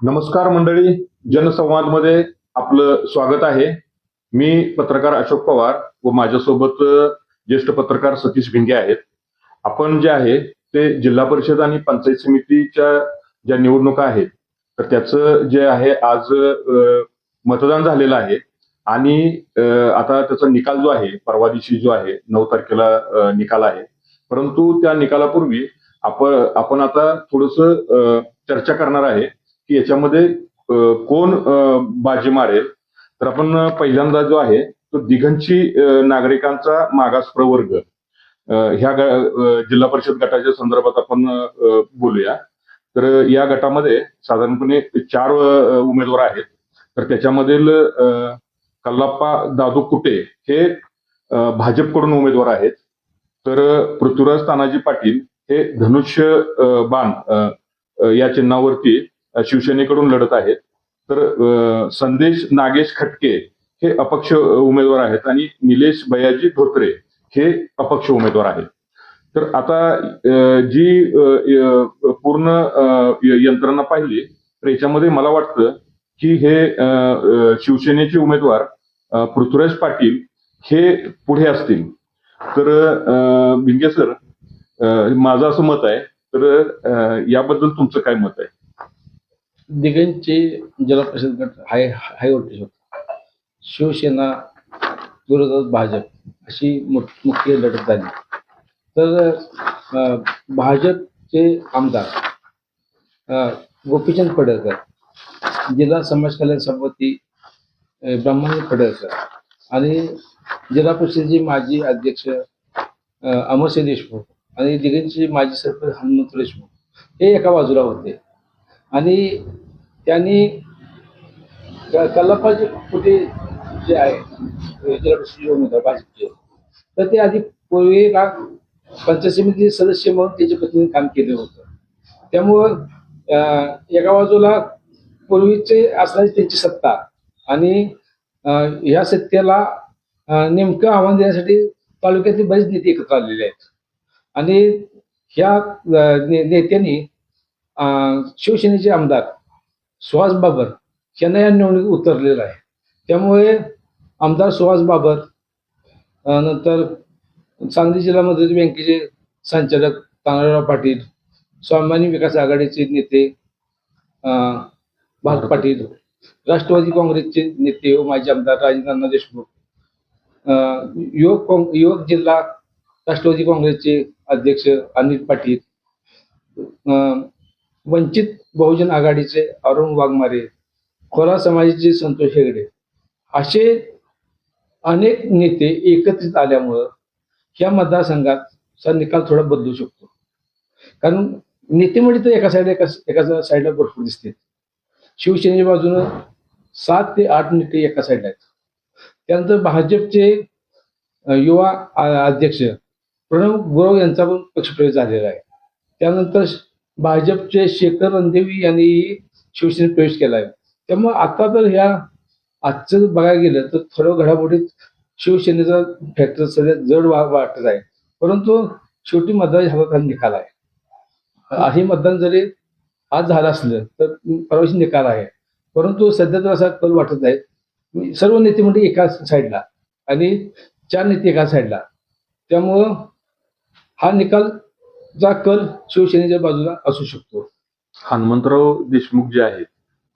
नमस्कार मंडळी, जनसंवादमध्ये आपलं स्वागत आहे. मी पत्रकार अशोक पवार व माझ्यासोबत ज्येष्ठ पत्रकार सतीश भिंगे आहेत. आपण जे आहे ते जिल्हा परिषद आणि पंचायत समितीच्या ज्या निवडणुका आहेत तर त्याचं जे आहे आज मतदान झालेलं आहे आणि आता त्याचा निकाल जो आहे परवा दिवशी जो आहे 9 तारखेला निकाल आहे. परंतु त्या निकालापूर्वी आपण आता थोडंसं चर्चा करणार आहे की याच्यामध्ये कोण बाजी मारेल. तर आपण पहिल्यांदा जो आहे तो दिघंची नागरिकांचा मागास प्रवर्ग ह्या जिल्हा परिषद गटाच्या संदर्भात आपण बोलूया. तर या गटामध्ये साधारणपणे 4 उमेदवार आहेत. तर त्याच्यामधील कल्लाप्पा दादू कुटे हे भाजपकडून उमेदवार आहेत. तर पृथ्वीराज तानाजी पाटील हे धनुष्य बाण या चिन्हावरती शिवसेनेकडून लढत आहेत. तर संदेश नागेश खटके हे अपक्ष उमेदवार आहेत आणि निलेश भैयाजी धोत्रे हे अपक्ष उमेदवार आहेत. तर आता जी पूर्ण यंत्रणा पाहिली तर याच्यामध्ये मला वाटतं की हे शिवसेनेचे उमेदवार पृथ्वीराज पाटील हे पुढे असतील. तर भिंगे सर, माझं असं मत आहे. तर याबद्दल तुमचं काय मत आहे? दिघंचे जिल्हा परिषद गट हाय व्होल्टेज होता. शिवसेना विरोधात भाजप अशी मुख्य लढत झाली. तर भाजपचे आमदार गोपीचंद पडळकर, जिल्हा समाज कल्याण समिती ब्रह्मानंद पडळकर आणि जिल्हा परिषदेचे माजी अध्यक्ष अमरसिंह देशमुख आणि दिघंचे माजी सरपंच हनुमंत देशमुख हे एका बाजूला होते. आणि त्यांनी कल्लाप्पाजी कुठे जे आहे जिल्हा परिषदेचे उमेदवार भाजपचे, तर ते आधी पूर्वी पंचायत समिती सदस्य म्हणून त्याच्या पत्नीने काम केलं होतं. त्यामुळं एका बाजूला पूर्वीचे असणारी त्यांची सत्ता आणि ह्या सत्तेला नेमकं आव्हान देण्यासाठी तालुक्यातले बरेच नेते एकत्र आलेले आहेत. आणि ह्या नेत्यांनी शिवसेनेचे आमदार सुहास बाबर यांना या निवडणुकीत उतरलेला आहे. त्यामुळे आमदार सुहास बाबर, नंतर सांगली जिल्हा मदत बँकेचे संचालक तानाजीराव पाटील, स्वाभिमानी विकास आघाडीचे नेते भारत पाटील, राष्ट्रवादी काँग्रेसचे नेते व माजी आमदार राजेंद्र देशमुख, युवक जिल्हा राष्ट्रवादी काँग्रेसचे अध्यक्ष अनिल पाटील, वंचित बहुजन आघाडीचे अरुण वाघमारे, खोरा समाजाचे संतोष हेगडे असे अनेक नेते एकत्रित आल्यामुळं ह्या मतदारसंघाचा निकाल थोडा बदलू शकतो. कारण नेते म्हणजे तर एका साईडला भरपूर दिसते. शिवसेनेच्या बाजूनं 7 ते 8 नेते एका साईडला आहेत. त्यानंतर भाजपचे युवा अध्यक्ष प्रणव गुरव यांचा पण पक्षप्रवेश झालेला आहे. त्यानंतर भाजपचे शेखर रणदेवी यांनी शिवसेनेत प्रवेश केला आहे. त्यामुळे आता तर ह्या आजचं बघायला गेलं तर थोडं घडामोडीत शिवसेनेचा फॅक्टर सध्या जड वाटत आहे. परंतु शेवटी मतदाराच्या हातात निकाल आहे. हे मतदान जरी आज झालं असलं तर परवाशी निकाल आहे. परंतु सध्या तर असा कल वाटत आहे सर्व नेते म्हणजे एका साईडला आणि 4 नेते एका साईडला. त्यामुळं हा निकालचा कल शिवसेनेच्या बाजूला असू शकतो. हनुमंतराव देशमुख जे आहेत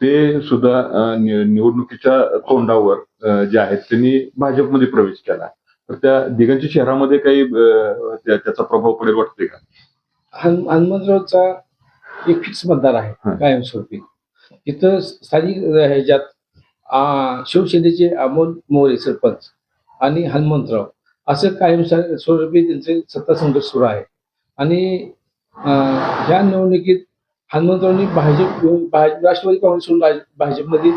ते सुद्धा निवडणुकीच्या तोंडावर जे आहेत त्यांनी भाजपमध्ये प्रवेश केला. तर त्या दिघंची शहरामध्ये काही त्याचा प्रभाव पडेल वाटते का? हनुमंतरावचा एक फिक्स मतदार आहे कायमस्वरूपी. इथं स्थानिक ह्याच्यात शिवसेनेचे अमोल मोरे सरपंच आणि हनुमंतराव असं कायम स्वरूपी त्यांचे सत्ता संघर्ष सुरू आहे. आणि ह्या निवडणुकीत हनुमंतरावनी राष्ट्रवादी काँग्रेस सोडून भाजपमध्ये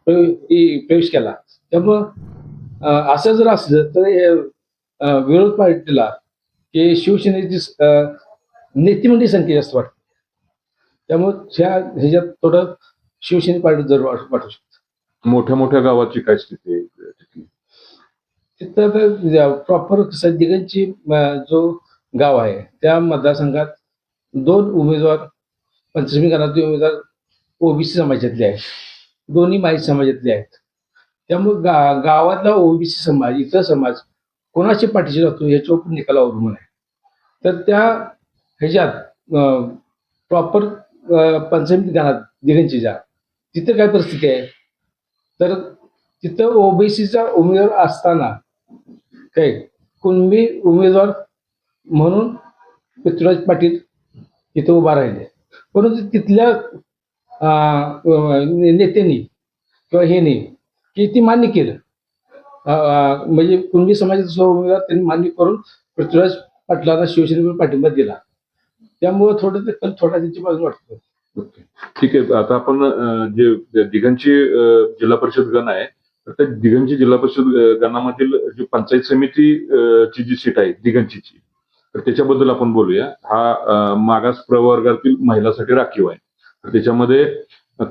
प्रवेश केला. त्यामुळं असं जर असलं तर विरोध पार्टीला की शिवसेनेची नेतेमंडळी संख्या जास्त वाटते. त्यामुळे ह्याच्यात थोडं शिवसेने पार्टी जर वाटू शकतं. मोठ्या मोठ्या गावाची काय स्थिती आहे तिथं? प्रॉपर दिघंची जो गाव आहे त्या मतदारसंघात 2 उमेदवार पंचमी गणातील उमेदवार ओबीसी समाजातले आहेत, दोन्ही माई समाजातले आहेत. त्यामुळे गावातला ओबीसी समाज, इतर समाज कोणाच्या पाठीशी राहतो याच्यावर पण निकाल अवलंबून आहे. तर त्या ह्याच्यात प्रॉपर पंचमी घरात दिगंचीच्या तिथं काय परिस्थिती आहे, तर तिथं ओबीसीचा उमेदवार असताना काय कुणबी उमेदवार म्हणून पृथ्वीराज पाटील तिथं उभा राहिले, परंतु तिथल्या नेत्यांनी किंवा हेने की ती मान्य केलं. म्हणजे कुणबी समाजाचा उमेदवार त्यांनी मान्य करून पृथ्वीराज पाटलांना शिवसेनेवर पाठिंबा दिला. त्यामुळे थोडं ते थोडा त्यांची बाजू वाटतं. ओके, ठीक आहे. आता आपण जे दिघांची जिल्हा परिषद गण आहे, तर त्या दिघांची जिल्हा परिषद गणामधील जी पंचायत समिती ची जी सीट आहे दिघांचीची, तर त्याच्याबद्दल आपण बोलूया. हा मागास प्रवर्गातील महिलांसाठी राखीव आहे. तर त्याच्यामध्ये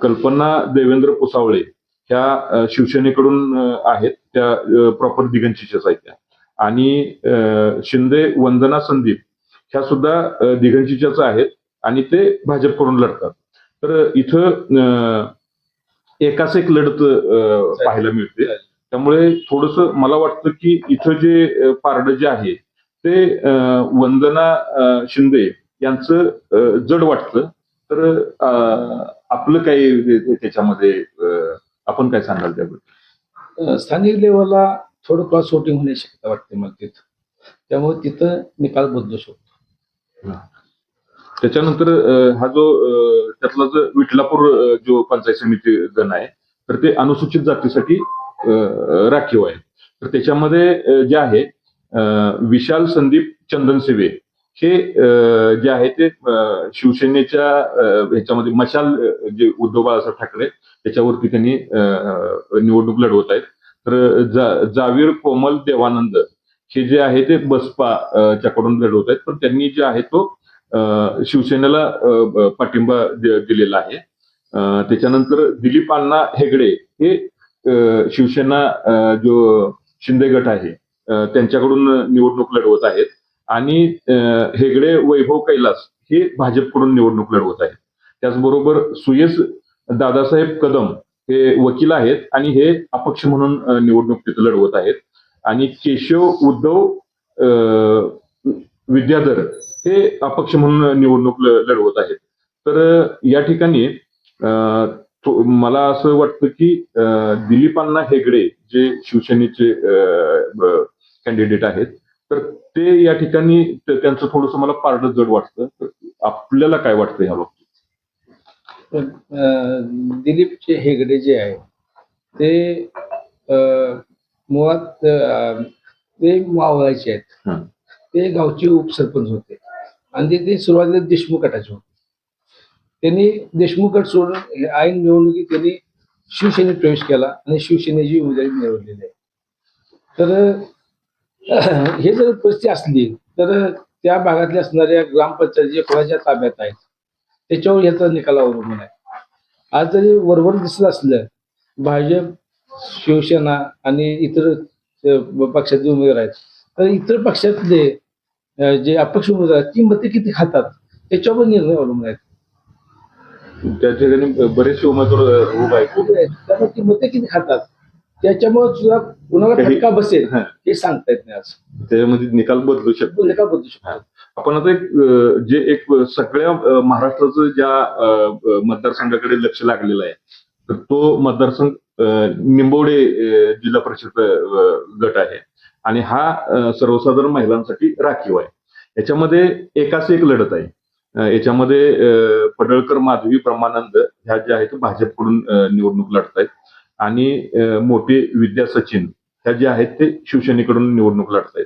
कल्पना देवेंद्र पुसावळे ह्या शिवसेनेकडून आहेत, त्या प्रॉपर दिघांचीच्याच आहेत त्या. आणि शिंदे वंदना संदीप ह्या सुद्धा दिघांचीच्याच आहेत आणि ते भाजपकडून लढतात. तर इथं एकाच एक लढत पाहायला मिळते. त्यामुळे थोडस मला वाटतं की इथं जे पारडं जे आहे ते वंदना शिंदे यांचं जड वाटतं. तर आपलं काही त्याच्यामध्ये आपण काय सांगाल त्याबद्दल? स्थानिक लेवलला थोडं क्रॉस वोटिंग होण्याची शक्यता वाटते मला तिथं. त्यामुळे तिथं निकाल बदलू शकतो. त्याच्यानंतर हा जो त्यातला जो विठलापूर जो पंचायत समिती गण आहे, तर ते अनुसूचित जातीसाठी राखीव आहे. तर त्याच्यामध्ये जे आहे विशाल संदीप चंदनसेवे हे जे आहे ते शिवसेनेच्या ह्याच्यामध्ये मशाल जे उद्धव बाळासाहेब ठाकरे त्याच्यावरती त्यांनी निवडणूक लढवत आहेत. तर जावीर कोमल देवानंद हे जे आहे ते बसपा च्याकडून लढवत आहेत, पण त्यांनी जे आहे तो शिवसेनेला पाठिंबा दिलेला आहे. त्याच्यानंतर दिलीप अण्णा हेगडे हे शिवसेना जो शिंदे गट आहे त्यांच्याकडून निवडणूक लढवत आहेत. आणि हेगडे वैभव कैलास हे भाजपकडून निवडणूक लढवत आहेत. त्याचबरोबर सुयश दादासाहेब कदम हे वकील आहेत आणि हे अपक्ष म्हणून निवडणूक तिथे लढवत आहेत. आणि केशव उद्धव विद्याधर हे अपक्ष म्हणून निवडणूक लढवत आहेत. तर या ठिकाणी मला असं वाटतं की दिलीपांना हेगडे जे शिवसेनेचे कॅन्डिडेट आहेत, तर ते या ठिकाणी त्यांचं थोडस मला पारडं जड वाटतं. आपल्याला काय वाटतं ह्या बाबतीत? दिलीपचे हेगडे जे आहे ते मुळात ते मावळाचे आहेत. ते गावचे उपसरपंच होते आणि ते सुरुवातीला देशमुख गटाचे होते. त्यांनी देशमुख गट सोडून ऐन निवडणुकीत त्यांनी शिवसेनेत प्रवेश केला आणि शिवसेनेची उमेदवारी निवडलेली आहे. तर हे जर परिस्थिती असली तर त्या भागातल्या असणाऱ्या ग्रामपंचायती जे कोणाच्या ताब्यात आहेत त्याच्यावर याचा निकाल अवलंबून आहे. आज जरी वरवर दिसत असलं भाजप, शिवसेना आणि इतर पक्षाचे उमेदवार आहेत, तर इतर पक्षातले जे अपक्ष उमेदवार आहेत ती मते किती खातात त्याच्यावर निर्णय अवलंबून आहेत. त्या ठिकाणी बरेचसे उमेदवार उभा आहेत, त्यामुळे ती मते किती खातात त्याच्यामुळे सुद्धा कुणाला फटका बसेल हे सांगता येत नाही. आज त्याच्यामध्ये निकाल बदलू शकतो. आपण आता जे एक सगळ्या महाराष्ट्राचं ज्या मतदारसंघाकडे लक्ष लागलेलं आहे, तर तो मतदारसंघ निंबवडे जिल्हा परिषद गट आहे आणि हा सर्वसाधारण महिलांसाठी राखीव आहे. याच्यामध्ये एकाच एक लढत आहे. याच्यामध्ये पडळकर माधवी ब्रह्मानंद ह्या ज्या आहेत भाजपकडून निवडणूक लढत आहेत आणि मोठे विद्या सचिन ह्या ज्या आहेत ते शिवसेनेकडून निवडणूक लढत आहेत.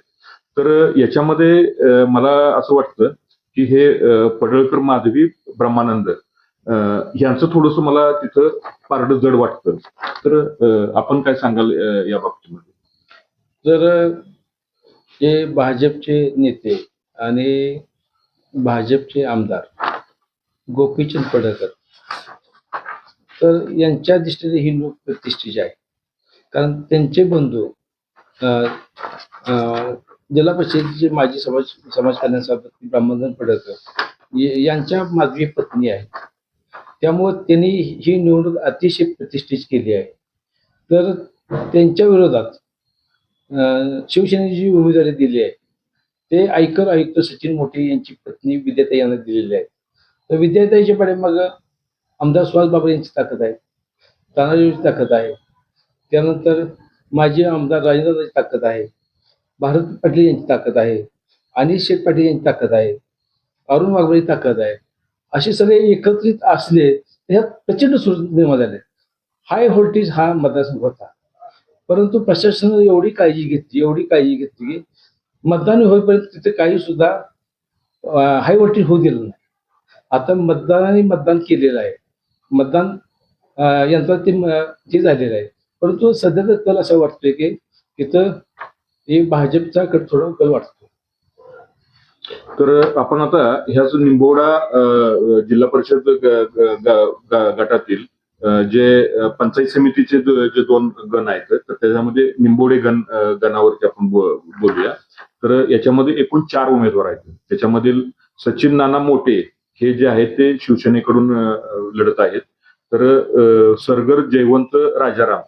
तर याच्यामध्ये मला असं वाटतं की हे पडळकर माधवी ब्रह्मानंद यांचं थोडस मला तिथं पारडं जड वाटतं. तर आपण काय सांगाल या बाबतीमध्ये? जर हे भाजपचे नेते आणि भाजपचे आमदार गोपीचंद पडळकर तर यांच्या दृष्टीने ही लोक प्रतिष्ठेची आहे. कारण त्यांचे बंधू जिल्हा परिषदेचे माजी समाज कल्याण सभापती ब्रह्मानंद पडळकर यांच्या माधवी पत्नी आहे. त्यामुळं त्यांनी ही निवडणूक अतिशय प्रतिष्ठित केली आहे. तर त्यांच्या विरोधात शिवसेनेची जी उमेदवारी दिली आहे ते आयकर आयुक्त सचिन मोठे यांची पत्नी विद्याताई यांना दिलेली आहे. तर विद्याताईच्या पाठीमागं आमदार सुहास बाबर यांची ताकद आहे, तानाजीची ताकद आहे, त्यानंतर माजी आमदार राजेंद्रची ताकद आहे, भारत पाटील यांची ताकद आहे, अनिल शेठ पाटील यांची ताकद आहे, अरुण वाघमारेची ताकद आहे. असे सगळे एकत्रित असले तर ह्यात प्रचंड सुरत निर्माण झाले. हाय व्होल्टेज हा मतदारसंघ होता, परंतु प्रशासनाने एवढी काळजी घेतली की मतदान होईपर्यंत तिथे काही सुद्धा हाय व्होल्टेज होऊ दिलं नाही. आता मतदान केलेलं आहे, मतदान यंत्रात ते झालेलं आहे, परंतु सध्या तर कल असं वाटतोय की तिथं हे भाजपचा थोडा कल वाटतो. तर आपण आता ह्याच निंबोडा जिल्हा परिषद गटातील जे पंचायत समितीचे जे 2 गण आहेत तर त्याच्यामध्ये निंबोडे गणावरती आपण बोलूया. तर याच्यामध्ये एकूण 4 उमेदवार आहेत. त्याच्यामधील सचिन नाना मोठे हे जे आहेत ते शिवसेनेकडून लढत आहेत. तर सरगर जयवंत राजाराम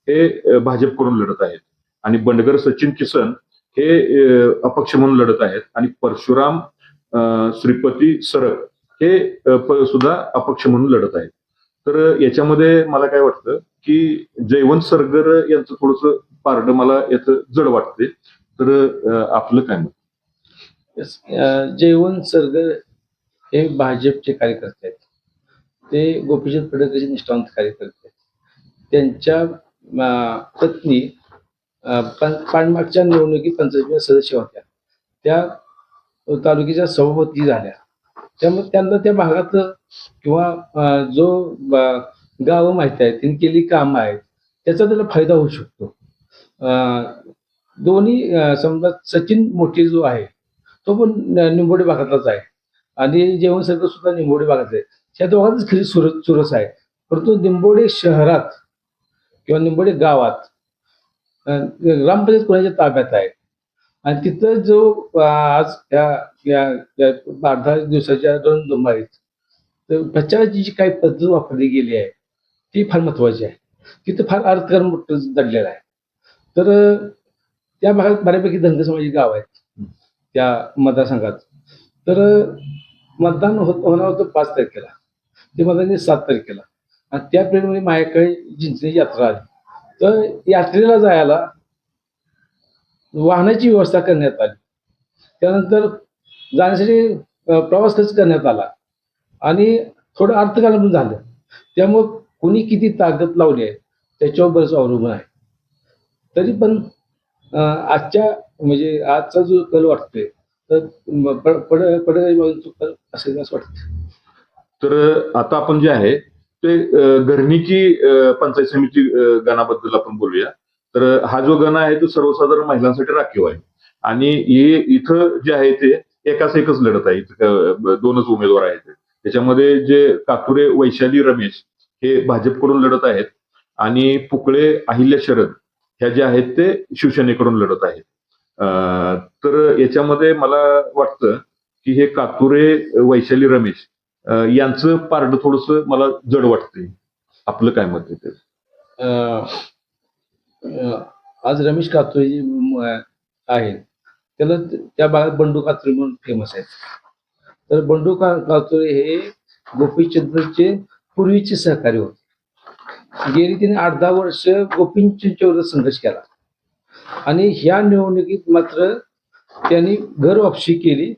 हे भाजपकडून लढत आहेत आणि बंडगर सचिन किसन हे अपक्ष म्हणून लढत आहेत आणि परशुराम श्रीपती सरग हे सुद्धा अपक्ष म्हणून लढत आहेत. तर याच्यामध्ये मला काय वाटतं की जयवंत सरगर यांचं थोडंसं पारडं मला याचं जड वाटते. तर आपलं काय मत? जयवंत सरगर हे भाजपचे कार्यकर्ते आहेत. ते गोपीचंद पडळकरचे निष्ठावंत कार्यकर्ते आहेत. त्यांच्या पत्नी पाठमागच्या निवडणुकीत पंचायत सदस्य होत्या, त्या तालुक्याच्या सभापती झाल्या. त्यामुळे त्यांना त्या भागात किंवा जो गावं माहिती आहे, त्यांनी केली कामं आहेत, त्याचा त्याला फायदा होऊ शकतो. दोन्ही समजा सचिन मोठे जो आहे तो पण निंबोडे भागातलाच आहे आणि जेवण सरकार सुद्धा निंबोडे भागातले आहे. ह्या दोघांच खरी चुरस आहे. परंतु निंबोडे शहरात किंवा निंबोडे गावात ग्रामपंचायत कोणाच्या ताब्यात आहे आणि तिथं जो आज या 8-10 दिवसाच्या रणधुमाळीत तर प्रचाराची जी काही पद्धत वापरली गेली आहे ती फार महत्वाची आहे. तिथं फार अर्थकारण दडलेलं आहे. तर त्या भागात बऱ्यापैकी धनगर समाजाची गाव आहेत त्या मतदारसंघात. तर मतदान होणार होतं 5 तारखेला, ते मतदान 7 तारखेला आणि त्या पिरियडमध्ये माझ्याकडे चिंचणीची यात्रा आली. तर यात्रेला जायला वाहनाची व्यवस्था करण्यात आली. त्यानंतर जाण्यासाठी प्रवास खर्च करण्यात आला आणि थोडं अर्थकारण पण झालं. त्यामुळं कोणी किती ताकद लावली आहे त्याच्यावर बरंच अवलंबून आहे. तरी पण आजचा जो कल वाटतोय तर पडळकरांचा कल असेल असं वाटतं. तर आता आपण जे आहे ते घरणीची पंचायत समिती गणाबद्दल आपण बोलूया. तर हा जो गण आहे तो सर्वसाधारण महिलांसाठी राखीव आहे आणि हे इथं जे आहे ते एकच लढत आहे. 2च उमेदवार आहेत. त्याच्यामध्ये जे कातुरे वैशाली रमेश हे भाजपकडून लढत आहेत आणि पुकळे अहिल्या शरद ह्या ज्या आहेत ते शिवसेनेकडून लढत आहेत. तर याच्यामध्ये मला वाटतं की हे कातुरे वैशाली रमेश यांचं पारड थोडंसं मला जड वाटतंय. आपलं काय मत आहे? आज रमेश कातुरे जे आहे त्याला त्या भागात बंडू कातुरे म्हणून फेमस आहेत. तर बंडू कातुरे हे गोपीचंदचे पूर्वीचे सहकारी होते. गेली तिने 8-10 वर्ष गोपीचंदच्या विरोधात संघर्ष केला आणि ह्या निवडणुकीत मात्र त्यांनी घर वापसी केली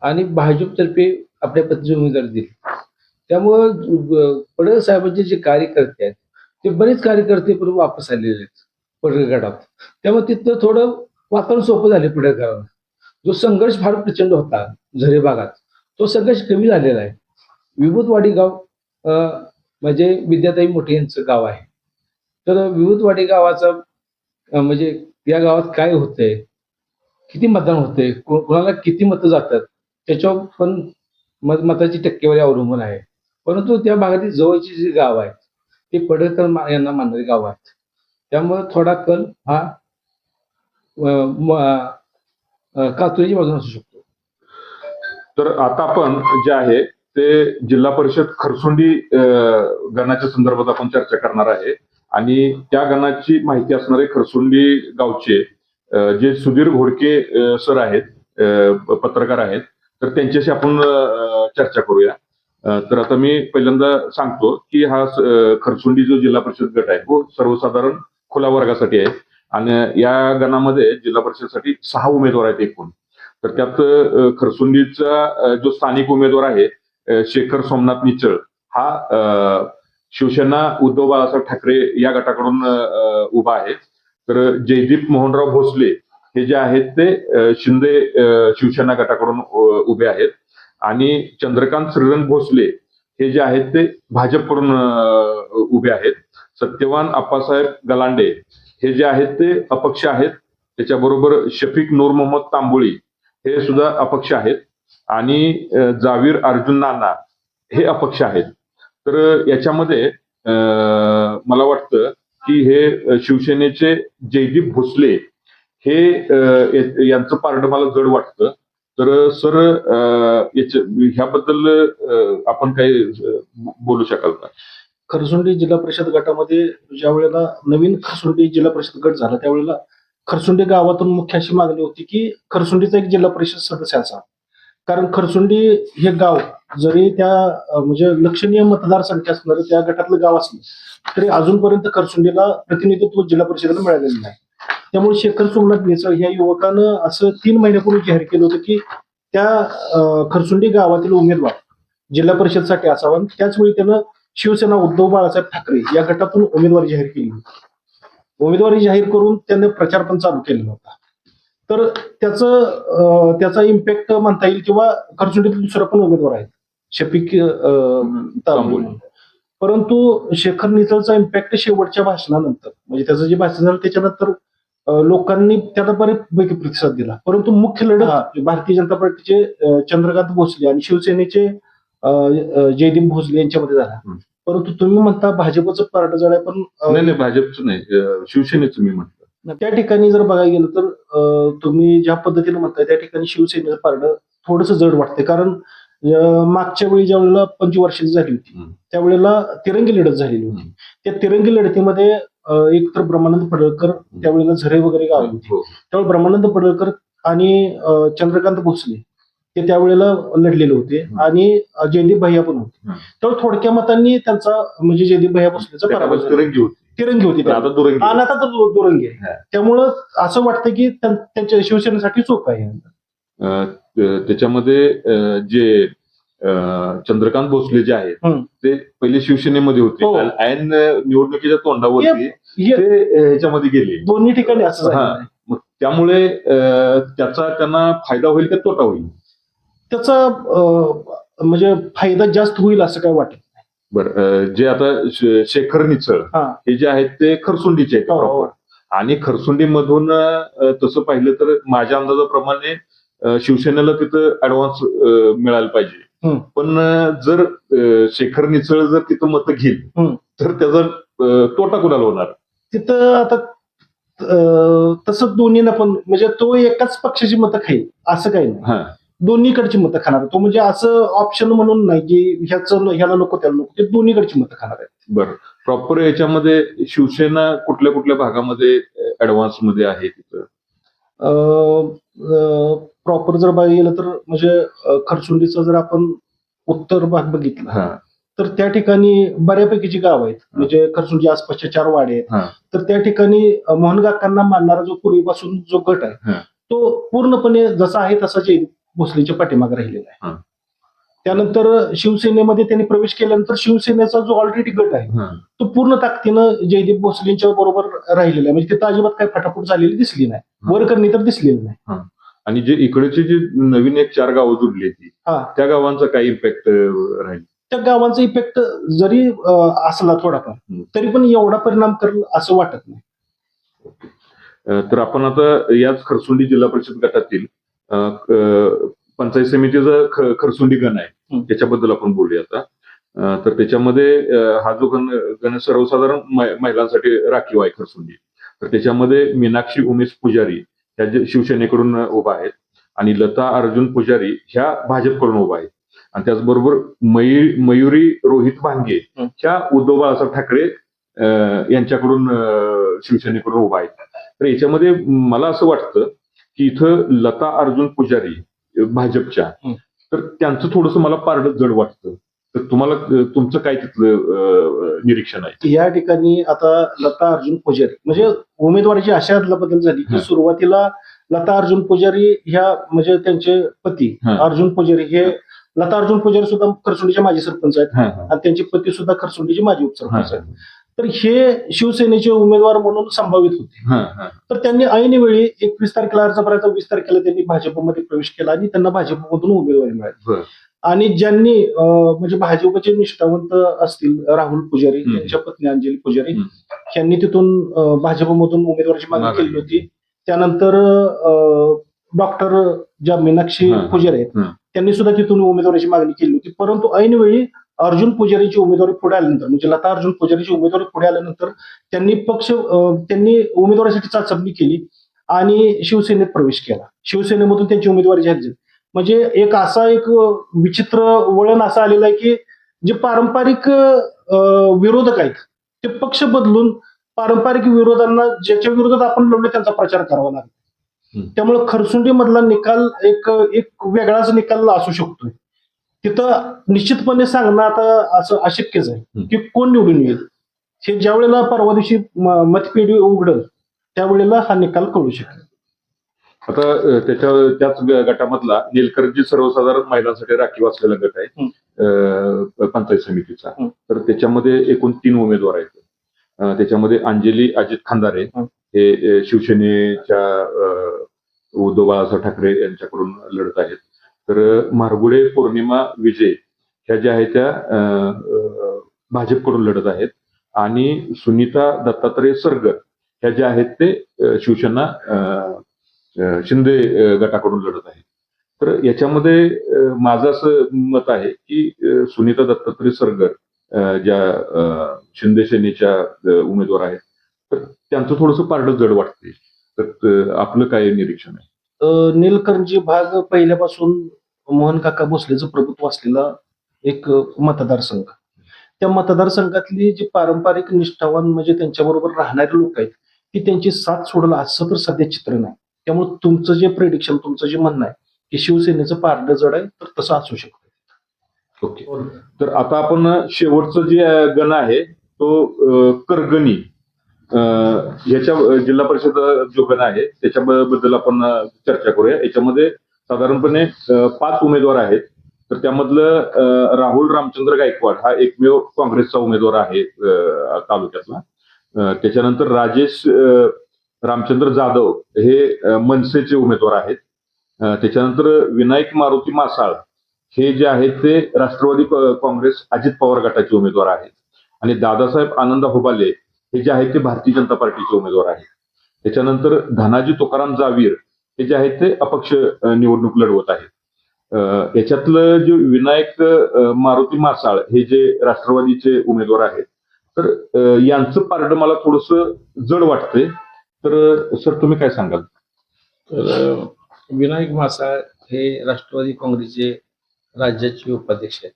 आणि भाजपतर्फे आपल्या पत्नीची उमेदवारी दिली. त्यामुळं पडळकर साहेबांचे जे कार्यकर्ते आहेत ते बरेच कार्यकर्ते पण वापस आलेले आहेत पडळकर गटात. त्यामुळे तिथं थोडं वातावरण सोपं झाले पडळकरांना. जो संघर्ष फार प्रचंड होता झरे भागात तो संघर्ष कमी झालेला आहे. विभूतवाडी गाव म्हणजे विद्याताई मोठे यांचं गाव आहे. तर विभूतवाडी गावाचा म्हणजे या गावात काय होतंय, किती मतदान होतंय, कोणाला किती मतं जातात त्याच्यावर पण मताची टक्केवारी अवलंबून आहे. परंतु त्या भागातील जवळची जी गाव आहेत ते पडळकर यांना मानणारी गाव आहेत. त्यामुळे थोडा कल हा कातुरेची बाजूने असू शकतो. तर आता आपण जे आहे ते जिल्हा परिषद खरसुंडी गणाच्या संदर्भात आपण चर्चा करणार आहे. आणि त्या गणाची माहिती असणारे खरसुंडी गावचे जे सुधीर घोडके सर आहेत, पत्रकार आहेत, तर त्यांच्याशी आपण चर्चा करूया. तर आता मी पहिल्यांदा सांगतो की हा खरसुंडी जो जिल्हा परिषद गट आहे तो सर्वसाधारण खुल्या वर्गासाठी आहे. आणि या गणामध्ये जिल्हा परिषदसाठी 6 उमेदवार आहेत एकूण. तर त्यात खरसुंडीचा जो स्थानिक उमेदवार आहे शेखर सोमनाथ निचळ, हा शिवसेना उद्धव बाळासाहेब ठाकरे या गटाकडून उभा आहे. तर जयदीप मोहनराव भोसले हे जे आहेत ते शिंदे शिवसेना गटाकडून उभे आहेत. आणि चंद्रकांत श्रीरंग भोसले हे जे आहेत ते भाजपकडून उभे आहेत. सत्यवान आप्पासाहेब गलांडे हे जे आहेत ते अपक्ष आहेत. त्याच्याबरोबर शफीक नूर मोहम्मद तांबोळी हे सुद्धा अपक्ष आहेत. आणि जावीर अर्जुन नाना हे अपक्ष आहेत. तर याच्यामध्ये मला वाटतं की हे शिवसेनेचे जयदीप भोसले हे यांचं पारडं मला जड वाटतं. तर सर ह्याबद्दल आपण काही बोलू शकाल का? खरसुंडी जिल्हा परिषद गटामध्ये ज्या वेळेला नवीन खरसुंडी जिल्हा परिषद गट झाला त्यावेळेला खरसुंडी गावातून मुख्य अशी मागणी होती की खरसुंडीचा एक जिल्हा परिषद सदस्य असावा. कारण खरसुंडी हे गाव जरी त्या म्हणजे लक्षणीय मतदारसंख्या असणारं त्या गटातलं गाव असलं तरी अजूनपर्यंत खरसुंडीला प्रतिनिधित्व जिल्हा परिषदेला मिळालेलं नाही. त्यामुळे शेखर सोमनाथ निचळ या युवकानं असं 3 महिन्यापूर्वी जाहीर केलं होतं की त्या खरसुंडी गावातील उमेदवार जिल्हा परिषदसाठी असावा. त्याचवेळी त्यानं शिवसेना उद्धव बाळासाहेब ठाकरे या गटातून उमेदवारी जाहीर केली होती. उमेदवारी जाहीर करून त्याने प्रचार पण चालू केलेला होता. तर त्याचा इम्पॅक्ट म्हणता येईल किंवा खरसुंडीतील दुसरा पण उमेदवार आहेत शफीक तांबोळी. परंतु शेखर निचळचा इम्पॅक्ट शेवटच्या भाषणानंतर म्हणजे त्याचं जे भाषण झालं त्याच्यानंतर लोकांनी त्याला बऱ्यापैकी प्रतिसाद दिला. परंतु मुख्य लढत भारतीय जनता पार्टीचे चंद्रकांत भोसले आणि शिवसेनेचे जयदीप भोसले यांच्यामध्ये झाला. परंतु तुम्ही म्हणता भाजपचं पारडं जड आहे, पण नाही, भाजपचं नाही, शिवसेनेचं मी म्हणतो. त्या ठिकाणी जर बघायला गेलं तर तुम्ही ज्या पद्धतीने म्हणताय त्या ठिकाणी शिवसेनेचं पारडं थोडंसं जड वाटते. कारण मागच्या वेळी ज्या वेळेला पंचवार्षिक झाली होती त्यावेळेला तिरंगी लढत झालेली होती. त्या तिरंगी लढतीमध्ये एक तर ब्रह्मानंद पडळकर त्यावेळेला झरे वगैरे गाव होती. त्यावेळी ब्रह्मानंद पडळकर आणि चंद्रकांत भोसले ते त्यावेळेला लढलेले होते आणि जयदीप भैया पण होते. त्यावेळी थोडक्या मतांनी त्यांचा म्हणजे जयदीप भैया भोसलेचा पराभव तिरंगी होती आणि आता तर दुरंगी आहे. त्यामुळं असं वाटतं की त्यांच्या शिवसेनेसाठी सोपं आहे. त्याच्यामध्ये जे चंद्रकांत भोसले जे आहेत ते पहिले शिवसेनेमध्ये होते. ऐन निवडणुकीच्या तोंडावरती ते ह्याच्यामध्ये गेले. दोन्ही ठिकाणी असं झालं. त्यामुळे त्याचा त्यांना फायदा होईल का तोटा होईल? त्याचा म्हणजे फायदा जास्त होईल असं काय वाटत नाही. बरं, जे आता शेखर निचळ हे जे आहेत ते खरसुंडीचे आहेत प्रॉपर. आणि खरसुंडीमधून तसं पाहिलं तर माझ्या अंदाजाप्रमाणे शिवसेनेला तिथं ऍडव्हान्स मिळायला पाहिजे. पण जर शेखर निचळ जर तिथं मतं घेईल तर त्याचा तोटा कुणाला होणार? तिथं आता तसं दोन्हीला पण म्हणजे तो एकाच पक्षाची मतं खाईल असं काही नाही. दोन्हीकडची मतं खाणार तो. म्हणजे असं ऑप्शन म्हणून नाही की ह्याला नको त्याला नको, ते दोन्हीकडची मतं खाणार आहेत. बरं, प्रॉपर याच्यामध्ये शिवसेना कुठल्या कुठल्या भागामध्ये ऍडव्हान्स मध्ये आहे तिथं? प्रॉपर जर बघायला गेलं तर म्हणजे खरसुंडीचा जर आपण उत्तर भाग बघितला तर त्या ठिकाणी बऱ्यापैकीची गाव आहेत. म्हणजे खरसुंडी आसपासच्या 4 वाडे आहेत. तर त्या ठिकाणी मोहनकाकांना मानणारा जो पूर्वीपासून जो गट आहे तो पूर्णपणे जसा आहे तसा जयदीप भोसलेच्या पाठीमागे राहिलेला आहे. त्यानंतर शिवसेनेमध्ये त्यांनी प्रवेश केल्यानंतर शिवसेनेचा जो ऑलरेडी गट आहे तो पूर्ण ताकदीनं जयदीप भोसलेंच्या बरोबर राहिलेला आहे. म्हणजे तिथं अजिबात काही फटाफट झालेली दिसली नाही, वरकरणी तर दिसलेली नाही. आणि जे इकडचे जे नवीन एक 4 गावं जुडली ती त्या गावांचा काही इम्पॅक्ट राहील? त्या गावांचा इफेक्ट जरी असला थोडाफार तरी पण एवढा परिणाम करेल असं वाटत नाही. तर आपण आता याच खरसुंडी जिल्हा परिषद गटातील पंचायत समितीचा खरसुंडी गण आहे त्याच्याबद्दल आपण बोलूया आता. तर त्याच्यामध्ये हा जो गण सर्वसाधारण महिलांसाठी राखीव आहे खरसुंडी. तर त्याच्यामध्ये मीनाक्षी उमेश पुजारी ह्या शिवसेनेकडून उभा आहेत आणि लता अर्जुन पुजारी ह्या भाजपकडून उभा आहेत. आणि त्याचबरोबर मयुरी रोहित भांगे ह्या उद्धव बाळासाहेब ठाकरे यांच्याकडून शिवसेनेकडून उभा आहेत. तर याच्यामध्ये मला असं वाटतं की इथं लता अर्जुन पुजारी भाजपच्या, तर त्यांचं थोडंसं मला पारडं जड वाटतं. तर तुम्हाला तुमचं काय तिथलं निरीक्षण आहे? या ठिकाणी आता लता अर्जुन पुजारी म्हणजे उमेदवाराची अशा बदल झाली की सुरुवातीला लता अर्जुन पुजारी ह्या म्हणजे त्यांचे पती अर्जुन पुजारी हे लता अर्जुन पुजारी सुद्धा खरसुंडीचे माजी सरपंच आहेत आणि त्यांचे पती सुद्धा खरसुंडीचे माजी उपसरपंच आहेत. तर हे शिवसेनेचे उमेदवार म्हणून संभावित होते. तर त्यांनी ऐन वेळी 21 तारखेला अर्ज भरायचा, 20 तारखेला त्यांनी भाजपमध्ये प्रवेश केला आणि त्यांना भाजपमधून उमेदवारी मिळाली. आणि ज्यांनी म्हणजे भाजपचे निष्ठावंत असतील राहुल पुजारी त्यांच्या पत्नी अंजली पुजारी यांनी तिथून भाजपमधून उमेदवाराची मागणी केली होती. त्यानंतर डॉक्टर ज्या मीनाक्षी पुजारी आहेत त्यांनी सुद्धा तिथून उमेदवाराची मागणी केली होती. परंतु ऐनवेळी अर्जुन पुजारीची उमेदवारी पुढे आल्यानंतर म्हणजे लता अर्जुन पुजारीची उमेदवारी पुढे आल्यानंतर त्यांनी उमेदवारीसाठी चाचपणी केली आणि शिवसेनेत प्रवेश केला. शिवसेनेमधून त्यांची उमेदवारी जाहीर झाली. म्हणजे एक विचित्र वळण असं आलेलं आहे की जे पारंपरिक विरोधक आहेत ते पक्ष बदलून पारंपरिक विरोधांना ज्याच्या विरोधात आपण लढलो त्यांचा प्रचार करावा लागतो. त्यामुळे खरसुंडी मधला निकाल एक वेगळाच निकाल असू शकतोय. तिथं निश्चितपणे सांगणं आता असं अशक्यच आहे की कोण निवडून येईल. हे ज्या वेळेला परवा दिवशी मतपेढी उघडल त्यावेळेला हा निकाल कळू शकेल. आता त्याच गटामधला निलकर्जी सर्वसाधारण महिलांसाठी राखीव असलेला गट आहे पंचायत समितीचा. तर त्याच्यामध्ये एकूण 3 उमेदवार आहेत. त्याच्यामध्ये अंजली अजित खंदारे हे शिवसेनेच्या उद्धव बाळासाहेब ठाकरे यांच्याकडून लढत आहेत. तर मारगुडे पौर्णिमा विजय ह्या ज्या आहेत त्या भाजपकडून लढत आहेत आणि सुनीता दत्तात्रय सरगर ह्या ज्या आहेत ते शिवसेना शिंदे गटाकडून लढत आहेत. तर याच्यामध्ये माझं असं मत आहे की सुनीता दत्तात्रय सरगर ज्या शिंदे सेनेच्या उमेदवार आहेत तर त्यांचं थोडंसं पारडं जड वाटते. तर आपलं काय निरीक्षण आहे? नीलकंठी भाग पहिल्यापासून मोहन काका भोसलेचं प्रभुत्व असलेला एक मतदारसंघ. त्या मतदारसंघातली जी पारंपरिक निष्ठावान म्हणजे त्यांच्याबरोबर राहणारे लोक आहेत की त्यांची साथ सोडलं असं तर सध्या चित्र नाही. त्यामुळे तुमचं जे प्रेडिक्शन तुमचं जे म्हणणं आहे की शिवसेनेचं पारडं जड आहे तर तसं असू शकतं. ओके. तर आता आपण शेवटचं जे गण आहे तो करगणी याच्या जिल्हा परिषद जो गण आहे त्याच्याबद्दल आपण चर्चा करूया. याच्यामध्ये साधारणपणे 5 उमेदवार आहेत. तर त्यामधलं राहुल रामचंद्र गायकवाड हा एकमेव काँग्रेसचा उमेदवार आहे तालुक्यातला. त्याच्यानंतर राजेश रामचंद्र जाधव हे मनसेचे उमेदवार आहेत. त्याच्यानंतर विनायक मारुती मासाळ हे जे आहेत ते राष्ट्रवादी काँग्रेस अजित पवार गटाचे उमेदवार आहेत. आणि दादासाहेब आनंद होबाले हे जे आहेत ते भारतीय जनता पार्टीचे उमेदवार आहेत. त्याच्यानंतर धनाजी तुकाराम जावीर हे जे आहेत ते अपक्ष निवडणूक लढवत आहेत. याच्यातलं जे विनायक मारुती मासाळ हे जे राष्ट्रवादीचे उमेदवार आहेत तर यांचं पारडं मला थोडंसं जड वाटतंय. तर सर तुम्ही काय सांगाल? तर विनायक मासाळ हे राष्ट्रवादी काँग्रेसचे राज्याचे उपाध्यक्ष आहेत.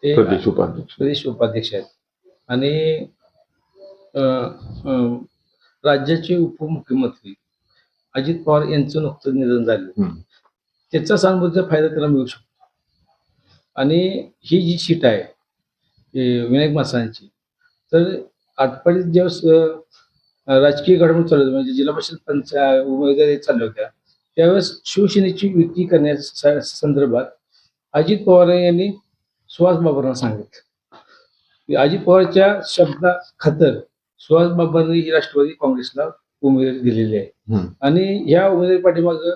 ते प्रदेश उपाध्यक्ष आहेत आणि राज्याचे उपमुख्यमंत्री अजित पवार यांचं नुकतं निधन झालं. त्याचा सहानुभूतीचा फायदा त्याला मिळू शकतो. आणि ही जी सीट आहे विनायक मासाळांची तर आटपाडीत ज्यावेळेस राजकीय घडामोडी चालू होत्या म्हणजे जिल्हा परिषद उमेदवारी चालल्या होत्या त्यावेळेस शिवसेनेची युती करण्याच्या संदर्भात अजित पवार यांनी सुहास बाबरांना सांगितलं की अजित पवारच्या शब्दा खातर सुहास बाबरांनी ही राष्ट्रवादी काँग्रेसला उमेदवारी दिलेली आहे. आणि ह्या उमेदवारी पाठीमागं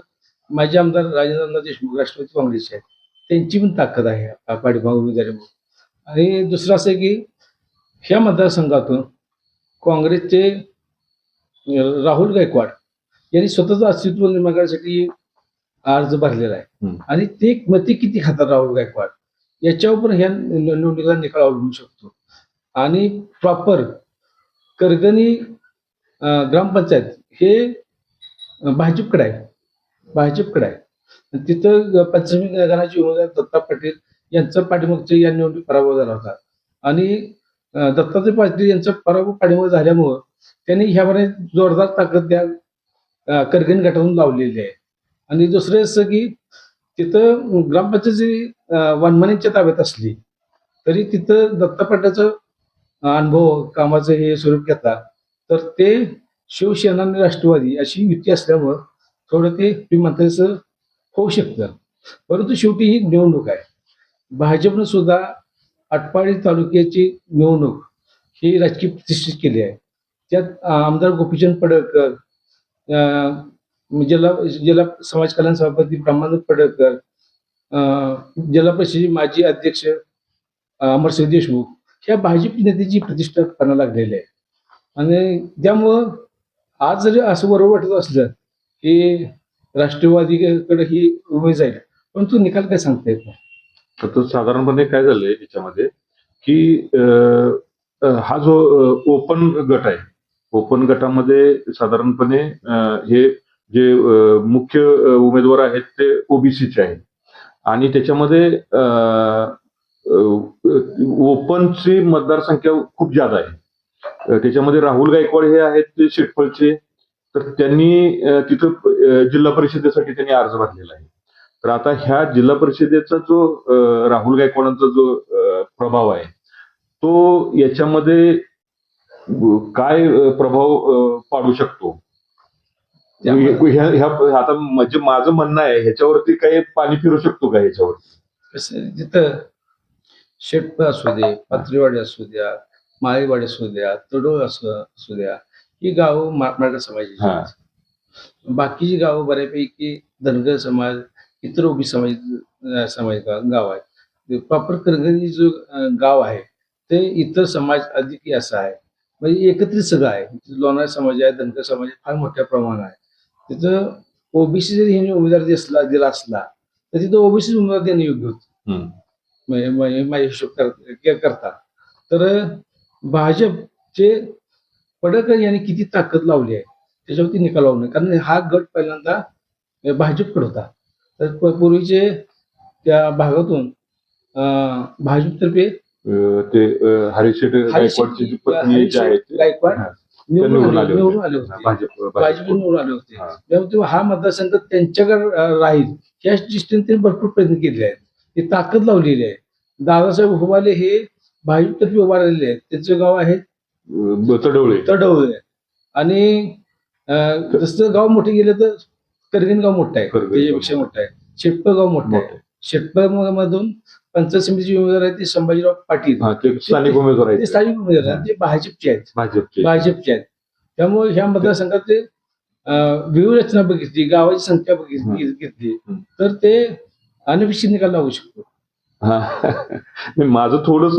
माजी आमदार राजेंद्र देशमुख राष्ट्रवादी काँग्रेसचे आहेत त्यांची पण ताकद आहे पाठीमागं उमेदवारीमुळे. आणि दुसरं असं की ह्या मतदारसंघातून काँग्रेसचे राहुल गायकवाड यांनी स्वतःचं अस्तित्व निर्माण करण्यासाठी अर्ज भरलेला आहे. आणि ते मते किती खातात राहुल गायकवाड याच्यावर पण ह्या निवडणुकीचा निकाल अवलंबू शकतो. आणि प्रॉपर करगणी ग्रामपंचायत हे भाजपकडे आहे. तिथं पंचमी गणाचे उमेदवार दत्ता पाटील यांचा पाठीमागच्या या निवडणूक पराभव झाला होता. आणि दत्तात्रय पाटील यांचा पाठिंबा झाल्यामुळं त्यांनी ह्यामध्ये जोरदार ताकद त्या करगणी गटातून लावलेली आहे. आणि दुसरं असं की तिथं ग्रामपंचायत जरी वनमानीच्या ताब्यात असली तरी तिथं दत्ता पाटलाचा अनुभव कामाचं हे स्वरूप घेतला तर ते शिवसेना आणि राष्ट्रवादी अशी युती असल्यामुळं थोडं ते म्हणताचं होऊ शकतं. परंतु शेवटी ही निवडणूक आहे. भाजपनं सुद्धा आटपाडी तालुक्याची निवडणूक ही राजकीय प्रतिष्ठित केली आहे. त्यात आमदार गोपीचंद पडळकर, जिल्हा समाज कल्याण सभापती ब्रह्मानंद पडळकर, जिल्हा परिषदेचे माजी अध्यक्ष अमरसिंह देशमुख ह्या भाजप नेत्याची प्रतिष्ठा करायला लागलेली आहे. आणि त्यामुळं आज जरी असं बरोबर वाटत असलं की राष्ट्रवादीकडे ही उभी जाईल, परंतु निकाल काय सांगता येत नाही. तर साधारणपणे काय झालंय याच्यामध्ये की हा जो ओपन गट आहे, ओपन गटामध्ये साधारणपणे हे जे मुख्य उमेदवार आहेत ते ओबीसीचे आहेत. आणि त्याच्यामध्ये ओपनची मतदारसंख्या खूप जादा आहे. त्याच्यामध्ये राहुल गायकवाड हे आहेत ते शेटफळचे, तर त्यांनी तिथं जिल्हा परिषदेसाठी त्यांनी अर्ज भरलेला आहे. तर आता ह्या जिल्हा परिषदेचा जो राहुल गायकवाडांचा जो प्रभाव आहे तो याच्यामध्ये काय प्रभाव पाडू शकतो आता म्हणजे माझं म्हणणं आहे ह्याच्यावरती काही पाणी फिरू शकतो का ह्याच्यावरती? कसं जिथं शेटप असू दे, पात्रीवाडी असू द्या, माळीवाडी असू द्या, तडोळ असू द्या, ही गावं मराठा समाजाची आहेत. बाकीची गावं बऱ्यापैकी धनगर समाज, इतर ओबीसी समाज गाव आहेत. प्रॉपर करगणी जो गाव आहे ते इतर समाज अधिक असं आहे, म्हणजे एकत्रित सगळं आहे. लोणार समाज आहे, धनगर समाज फार मोठ्या प्रमाणात आहे. तिथं ओबीसी जरी ह्याने उमेदवार दिला असला तर तिथं ओबीसी उमेदवार देणं योग्य होतं माझ्या हिशोब करता. तर भाजपचे पडळकर यांनी किती ताकद लावली आहे त्याच्यावरती निकाल लावणं, कारण हा गट पहिल्यांदा भाजपकडे होता. तर पूर्वीचे त्या भागातून भाजपतर्फे ते हरिशेठ गायकवाडची जी पत्नी जी आहे गायकवाड निवडून आले होते, भाजप भाजप निवडून आले होते. त्यामुळे हा मतदारसंघ त्यांच्याकडे राहील या दृष्टीने त्यांनी भरपूर प्रयत्न केले आहेत, ते ताकद लावलेली आहे. दादासाहेब हुबाले हे भाजपतर्फे उभा राहिलेले आहेत. त्यांचं गाव आहे तडवळे. आणि जसं गाव मोठे गेले तर करगण गाव मोठं आहे, त्याच्यापेक्षा मोठं आहे. शेटपळ गाव मोठं आहे. शेटपळ मधून पंचायत समितीचे उमेदवार आहेत ते संभाजीराव पाटील, ते स्थानिक उमेदवार आहेत. ते स्थानिक उमेदवार आहेत, ते भाजपचे आहेत. त्यामुळे ह्या मतदारसंघाचे व्यूहरचना बघितली, गावाची संख्या घेतली तर ते अनपेक्षित निकाल लागू शकतो. माझं थोडस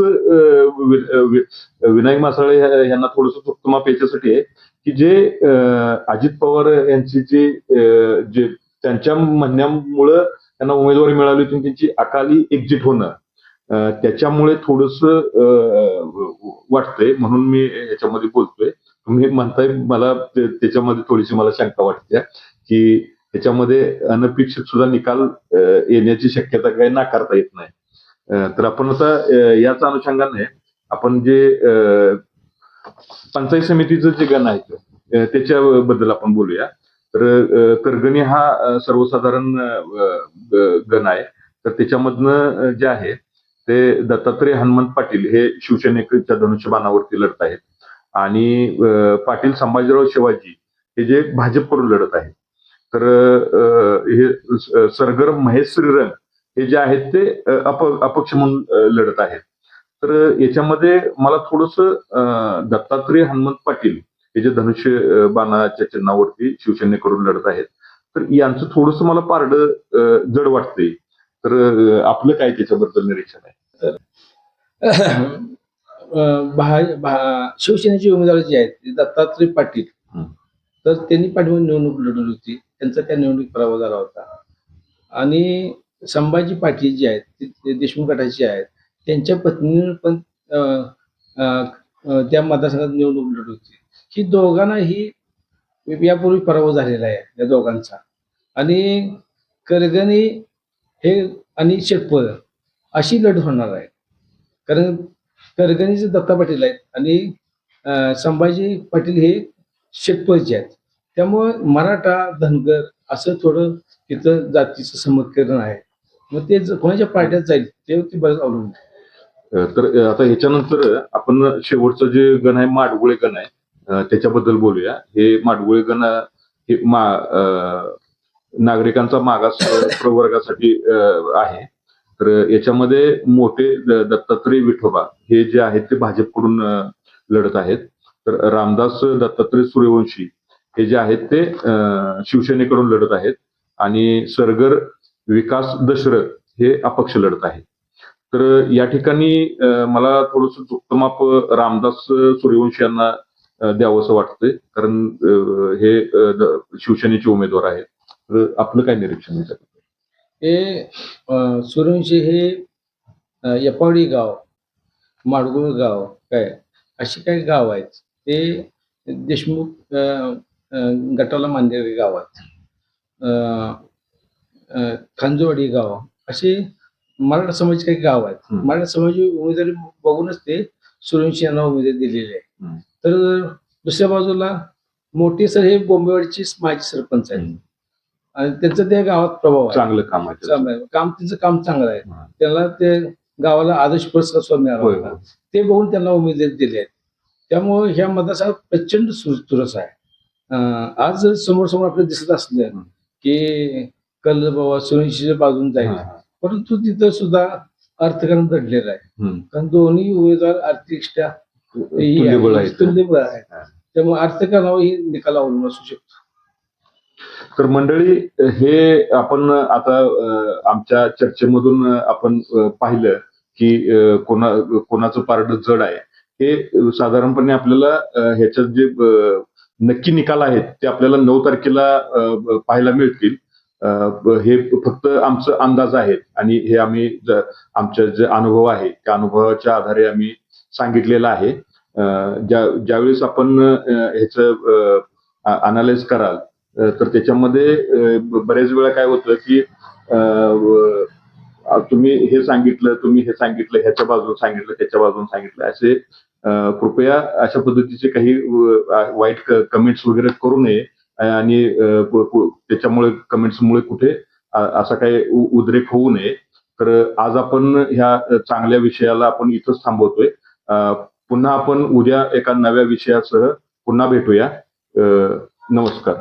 विनायक मासाळे यांना थोडस माप याच्यासाठी आहे की जे अजित पवार यांची जे त्यांच्या म्हणण्यामुळं त्यांना उमेदवारी मिळाली होती, त्यांची अकाली एक्झिट होणं त्याच्यामुळे थोडस वाटतंय, म्हणून मी याच्यामध्ये बोलतोय. तुम्ही म्हणताय मला त्याच्यामध्ये थोडीशी मला शंका वाटते की त्याच्यामध्ये अनपेक्षित सुद्धा निकाल येण्याची शक्यता काही नाकारता येत नाही. तर आपण आता याच अनुषंगाने आपण जे पंचायत समितीचं जे गण आहे त्याच्याबद्दल आपण बोलूया. तर करगणी हा सर्वसाधारण गण आहे. तर त्याच्यामधनं जे आहे ते दत्तात्रय हनुमंत पाटील हे शिवसेनेच्या धनुष्यबाणावरती लढत आहेत आणि पाटील संभाजीराव शिवाजी हे जे भाजपकडून लढत आहेत. तर हे सरगर महेश श्रीरंग हे जे आहेत ते अपक्ष म्हणून लढत आहेत. तर याच्यामध्ये मला थोडस दत्तात्रय हनुमंत पाटील हे जे धनुष्य बाणाच्या चिन्हावरती शिवसेनेकडून लढत आहेत तर यांचं थोडस मला पारडं जड वाटतंय. तर आपलं काय त्याच्याबद्दल निरीक्षण आहे? शिवसेनेचे उमेदवार जे आहेत दत्तात्रय पाटील, तर त्यांनी पाठीमागे निवडणूक लढवली होती, त्यांचा त्या निवडणूक पराभव झाला होता. आणि संभाजी पाटील जे आहेत ते देशमुख गटाचे आहेत, त्यांच्या पत्नीने पण त्या मतदारसंघात निवडणूक लढवली होती. ही दोघांनाही यापूर्वी पराभव झालेला आहे या दोघांचा. आणि करगणी हे आणि शेटपळ अशी लढत होणार आहे. कारण करगणीचे दत्ता पाटील आहेत आणि संभाजी पाटील हे शेटपळचे आहेत. त्यामुळं मराठा धनगर असं थोडं तिथं जातीचं समीकरण आहे. मग ते कोणाच्या पार्ट्यात जाईल ते बरंच अवलंबून आहे. तर आता ह्याच्यानंतर आपण शेवटचं जे गण आहे माडगुळे गण आहे त्याच्याबद्दल बोलूया. हे माडगुळे गण हे नागरिकांचा मागास प्रवर्गासाठी आहे. तर याच्यामध्ये मोठे दत्तात्रय विठोबा हे जे आहेत ते भाजपकडून लढत आहेत. तर रामदास दत्तात्रय सूर्यवंशी हे जे आहेत ते शिवसेनेकडून लढत आहेत आणि सरगर विकास दशरथ हे अपक्ष लढत आहेत. तर या ठिकाणी मला थोडंसं झुकतं रामदास सूर्यवंशी यांना द्यावंसं वाटतंय, कारण हे शिवसेनेचे उमेदवार आहेत. तर आपलं काय निरीक्षण आहे? हे सूर्यवंशी हे यपावडी गाव, माडगुळ गाव काय अशी काही गाव आहेत. ते देशमुख गटाला मानलेले गाव आहेत. खांजोवाडी गाव असे मराठा समाजाचे काही गाव आहेत. मराठा समाजाची उमेदवारी बघूनच ते सूर्यवंशी यांना उमेदवारी दिलेली आहे. तर दुसऱ्या बाजूला मोठे सर हे बोंबेवाडीचे माजी सरपंच आहेत आणि त्यांचं त्या गावात प्रभाव आहे. चांगलं काम आहे. त्यांचं काम चांगलं आहे. त्याला ते गावाला आदर्श पुरस्कार सुद्धा मिळाला होता. ते बघून त्यांना उमेदवारी दिली आहे. त्यामुळे ह्या मतदारसंघात प्रचंड चुरस आहे. आज समोर समोर आपल्याला दिसत असलं की कल बाबा सूर्यवंशीच्या बाजून जाईल, परंतु तिथं सुद्धा अर्थकारण दडलेलं आहे. कारण दोन्ही उमेदवार आर्थिकदृष्ट्या तुल्यबळ आहेत. त्यामुळे अर्थकारणावर ही निकाल अवलंबून असू शकतो. तर मंडळी, हे आपण आता आमच्या चर्चेमधून आपण पाहिलं की कोणाचं पारड जड आहे. हे साधारणपणे आपल्याला ह्याच्यात जे नक्की निकाल आहेत ते आपल्याला 9 तारखेला पाहायला मिळतील. हे फक्त आमचं अंदाज आहेत आणि हे आम्ही आमचा जे अनुभव आहे त्या अनुभवाच्या आधारे आम्ही सांगितलेलं आहे. ज्यावेळेस आपण ह्याचं अनालाइज कराल तर त्याच्यामध्ये बरेच वेळा काय होतं की तुम्ही हे सांगितलं ह्याच्या बाजून सांगितलं त्याच्या बाजून सांगितलं असे कृपया अशा पद्धतीचे काही वाईट कमेंट्स वगैरे करू नये आणि त्याच्यामुळे कमेंट्समुळे कुठे असा काही उद्रेक होऊ नये. तर आज आपण ह्या चांगल्या विषयाला आपण इथंच थांबवतोय. पुन्हा आपण उद्या एका नव्या विषयासह पुन्हा भेटूया. नमस्कार.